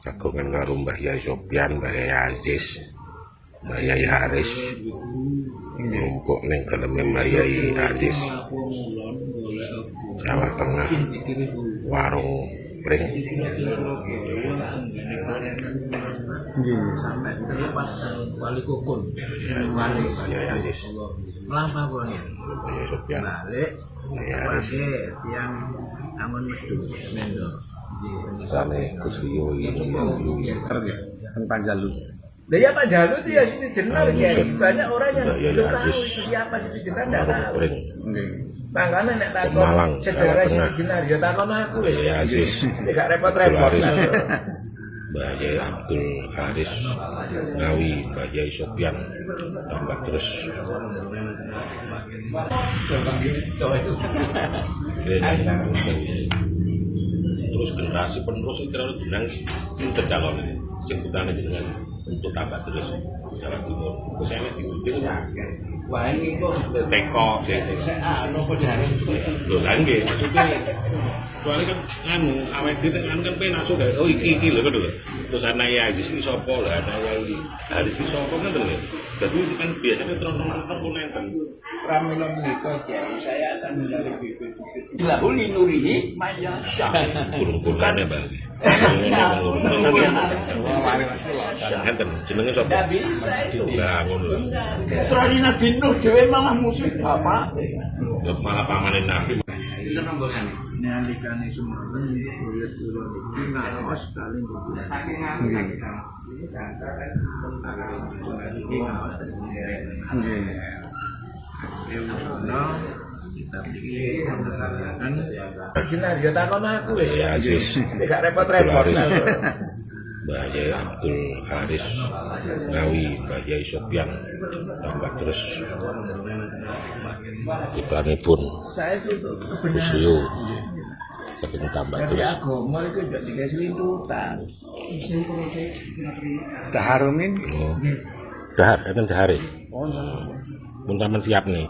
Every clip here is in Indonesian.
Kagungan karo Mbah Yai Sopyan, Mbah Yai Aziz, Mbah Yai Haris, numpuk ning daleme Mbah Yai Aziz, Jawa Tengah, warung pring. Sampai wali kukun, wali Mbah Yai Aziz, melampah pun Mbah Yai Sopyan, balik, Mbah Yai Haris, yang angon medu, mendo. sane Kusriyo iki Kan Panjalu. Lah ya Pak Jalu itu ya sini jenal ya. Banyak orang yang belum tahu siapa Siti Jenar, enggak tahu. Makanya nek takon Malang, sejarah Jawa Siti Tengah. Jenar ya takon aku wis. Mbah Yai Aziz, Enggak repot-repot. Mbah Yai Abdul Haris Ngawi, Mbah Yai Sopyan, tambah terus. Terus generasi penerus itu kira jenang sing tercalon sing putrane jenengan untuk tambah terus Jawa Timur. Terus enek dibimbing Wah ini kok teko sing anu kok jare. lho lha nggih maksudnya soalnya kan anu awake dhewe kan penak sok oh iki lho kan lho. Terus anak Yai iki sapa lho anak Yai Haris iki sapa ngoten lho. Dadi kan biasanya terus-terus nenten. Pramila menika Kiai saya akan mencari bibit-bibit. Bila uli nurihi mayyasha. Kurung-kurungane Bang. Enten jenenge sapa? Enggak bisa itu. Lah ngono lho. Putrane Nabi Nuh dhewe malah musuh bapak. Ya malah pamane Nabi. Itu rombongan. Nalikane semono buyut kula niki ngaos kali mbok. Saking ngaos kita. Iki ngaos. Nggih. Kita pikir kan Jenar ya takon aku wis Ya Aziz, enggak repot-repot. Mbah Yai Abdul Haris Ngawi, Mbah Yai Sopyan, tambah terus putranipun Saya itu Kusriyo saking tambah dari terus. agama itu tidak dikasih lintutan. Daharumin. Oh. Dahar, enten dahare. Mun sampean siap nih.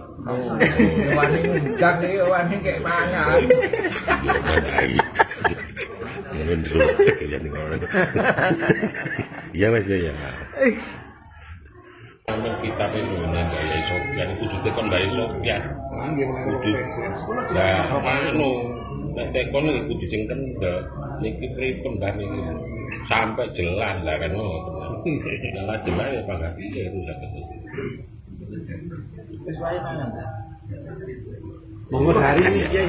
Wani ngundang iki wani kayak mangan. Iya Mas ya. Sampai kita pengen Mbah Yai Sopyan itu juga kan Mbah Yai Sopyan. Kudu. Lah anu nek tekon iki kudu sing kendhek. Niki pripun Mbah niki. Sampai jelas lah kan ngoten. Lah jelas ya Pak piye itu saged. Wis wae mangan. Monggo dari ini, Kiai.